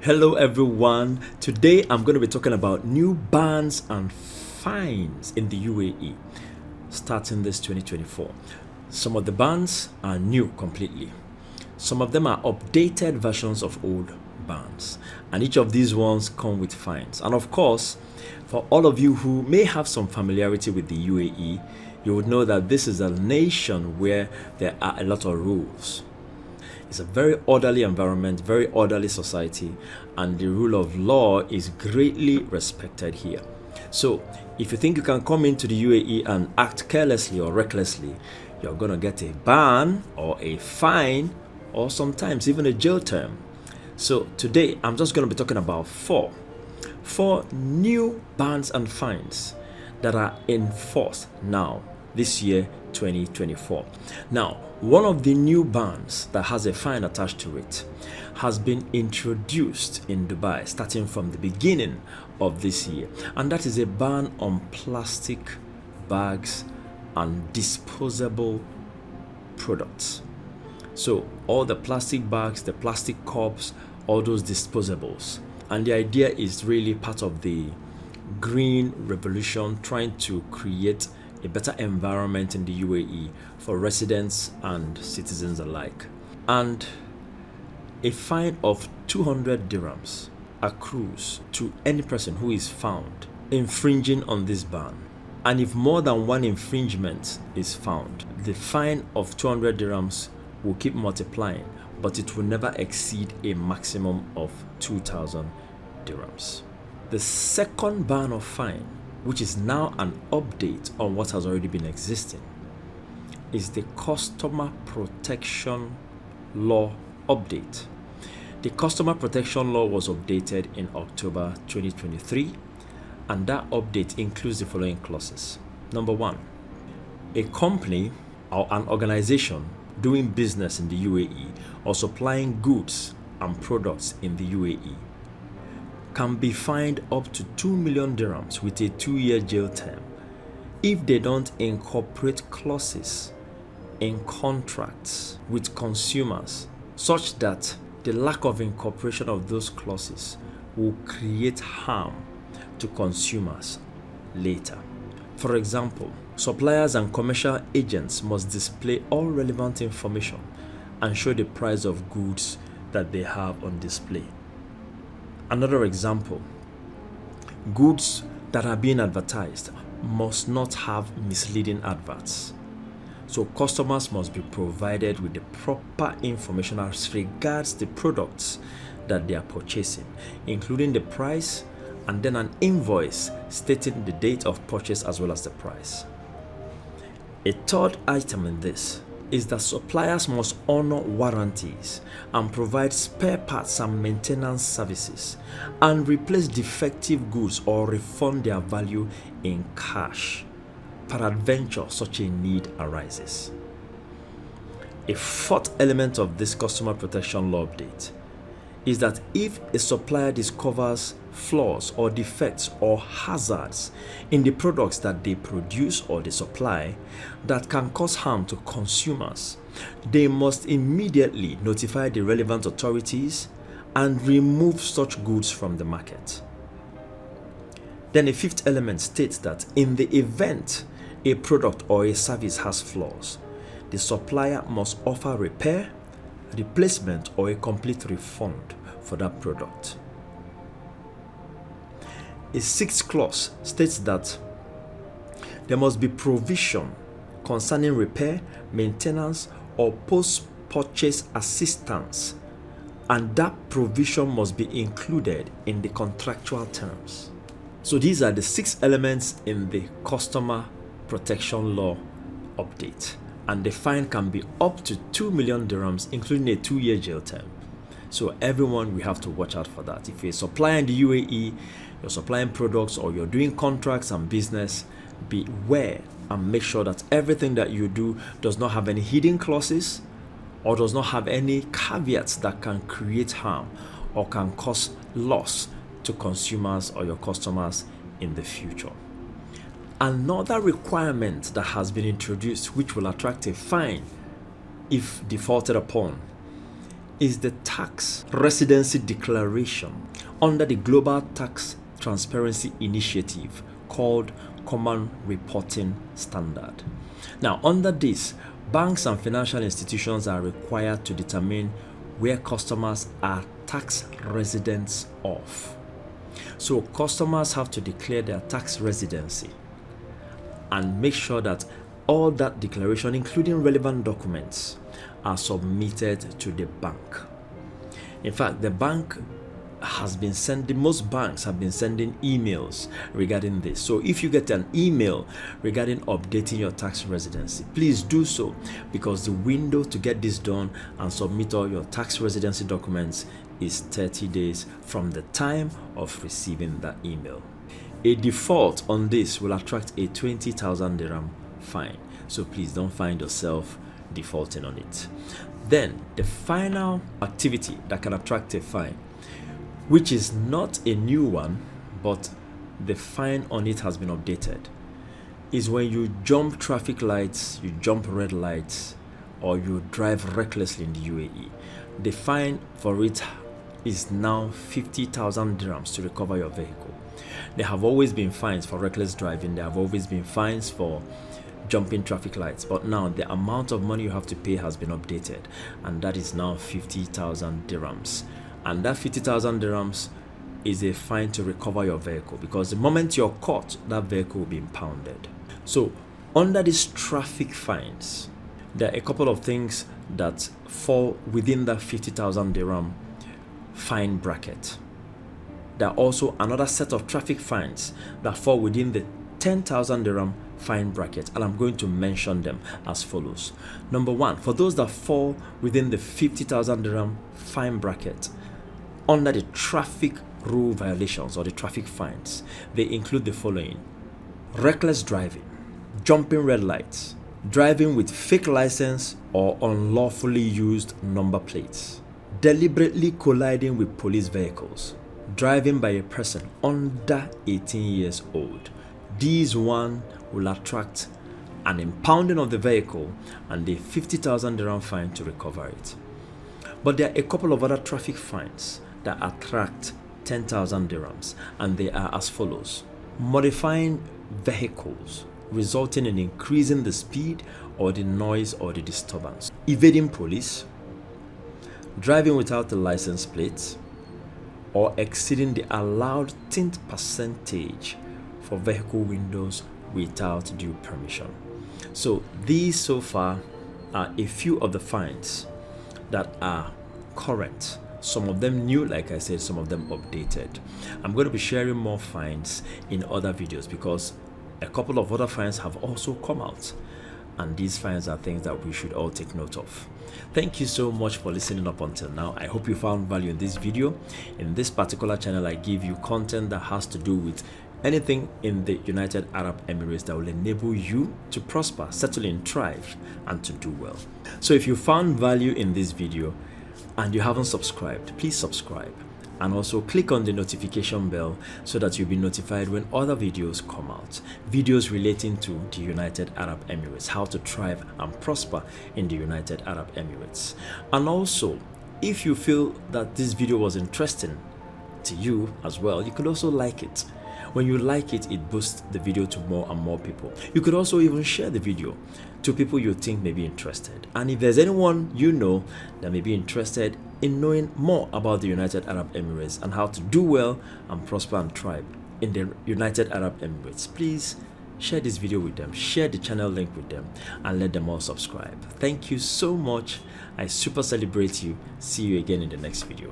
Hello everyone. Today I'm going to be talking about new bans and fines in the UAE starting this 2024. Some of the bans are new completely. Some of them are updated versions of old bans, and each of these ones come with fines. And of course, for all of you who may have some familiarity with the UAE, you would know that this is a nation where there are a lot of rules. It's a very orderly environment, very orderly society, and the rule of law is greatly respected here. So, if you think you can come into the UAE and act carelessly or recklessly, you're going to get a ban or a fine or sometimes even a jail term. So, today I'm just going to be talking about four new bans and fines that are in force now this year 2024. Now, one of the new bans that has a fine attached to it has been introduced in Dubai starting from the beginning of this year, and that is a ban on plastic bags and disposable products. So all the plastic bags, the plastic cups, all those disposables. And the idea is really part of the green revolution, trying to create a better environment in the UAE for residents and citizens alike. And a fine of 200 dirhams accrues to any person who is found infringing on this ban. And if more than one infringement is found, the fine of 200 dirhams will keep multiplying, but it will never exceed a maximum of 2,000 dirhams. The second ban of fine, which is now an update on what has already been existing, is the Customer Protection Law update. The Customer Protection Law was updated in October 2023, and that update includes the following clauses. Number one, a company or an organization doing business in the UAE or supplying goods and products in the UAE can be fined up to 2 million dirhams with a 2-year jail term if they don't incorporate clauses in contracts with consumers such that the lack of incorporation of those clauses will create harm to consumers later. For example, suppliers and commercial agents must display all relevant information and show the price of goods that they have on display. Another example, goods that are being advertised must not have misleading adverts. So customers must be provided with the proper information as regards the products that they are purchasing, including the price and then an invoice stating the date of purchase as well as the price. A third item in this is that suppliers must honor warranties and provide spare parts and maintenance services and replace defective goods or refund their value in cash, peradventure such a need arises. A fourth element of this customer protection law update is that if a supplier discovers flaws or defects or hazards in the products that they produce or they supply that can cause harm to consumers, they must immediately notify the relevant authorities and remove such goods from the market. Then a fifth element states that in the event a product or a service has flaws, the supplier must offer repair, replacement, or a complete refund for that product. A sixth clause states that there must be provision concerning repair, maintenance, or post-purchase assistance, and that provision must be included in the contractual terms. So these are the 6 elements in the Customer Protection Law update, and the fine can be up to 2 million dirhams, including a 2-year jail term. So everyone, we have to watch out for that. If you're a supplier in the UAE, you're supplying products or you're doing contracts and business, beware and make sure that everything that you do does not have any hidden clauses or does not have any caveats that can create harm or can cause loss to consumers or your customers in the future. Another requirement that has been introduced, which will attract a fine if defaulted upon, is the tax residency declaration under the Global Tax Transparency Initiative called Common Reporting Standard. Now, under this, banks and financial institutions are required to determine where customers are tax residents of. So customers have to declare their tax residency and make sure that all that declaration, including relevant documents, are submitted to the bank. In fact, the bank has been sending, most banks have been sending emails regarding this. So if you get an email regarding updating your tax residency, please do so, because the window to get this done and submit all your tax residency documents is 30 days from the time of receiving that email. A default on this will attract a 20,000 dirham fine. So please don't find yourself defaulting on it. Then the final activity that can attract a fine, which is not a new one, but the fine on it has been updated, is when you jump traffic lights, you jump red lights, or you drive recklessly in the UAE. The fine for it is now 50,000 dirhams to recover your vehicle. There have always been fines for reckless driving, there have always been fines for jumping traffic lights, but now the amount of money you have to pay has been updated, and that is now 50,000 dirhams. And that 50,000 dirhams is a fine to recover your vehicle, because the moment you're caught, that vehicle will be impounded. So under these traffic fines, there are a couple of things that fall within that 50,000 dirham fine bracket. There are also another set of traffic fines that fall within the 10,000 dirham fine bracket, and I'm going to mention them as follows. Number one, for those that fall within the 50,000 dirham fine bracket, under the traffic rule violations or the traffic fines, they include the following: reckless driving, jumping red lights, driving with fake license or unlawfully used number plates, deliberately colliding with police vehicles, driving by a person under 18 years old. These one will attract an impounding of the vehicle and a 50,000 dirham fine to recover it. But there are a couple of other traffic fines that attract 10,000 dirhams, and they are as follows: modifying vehicles, resulting in increasing the speed or the noise or the disturbance, evading police, driving without the license plate, or exceeding the allowed tint percentage for vehicle windows without due permission. So these so far are a few of the fines that are current. Some of them new, like I said, some of them updated. I'm going to be sharing more fines in other videos, because a couple of other fines have also come out, and these fines are things that we should all take note of. Thank you so much for listening up until now. I hope you found value in this video. In this particular channel, I give you content that has to do with anything in the United Arab Emirates that will enable you to prosper, settle in, thrive, and to do well. So if you found value in this video and you haven't subscribed, please subscribe, and also click on the notification bell so that you'll be notified when other videos come out. Videos relating to the United Arab Emirates, how to thrive and prosper in the United Arab Emirates. And also, if you feel that this video was interesting to you as well, you could also like it. When you like it, it boosts the video to more and more people. You could also even share the video to people you think may be interested. And if there's anyone you know that may be interested in knowing more about the United Arab Emirates and how to do well and prosper and thrive in the United Arab Emirates, please share this video with them, share the channel link with them, and let them all subscribe. Thank you so much. I super celebrate you. See you again in the next video.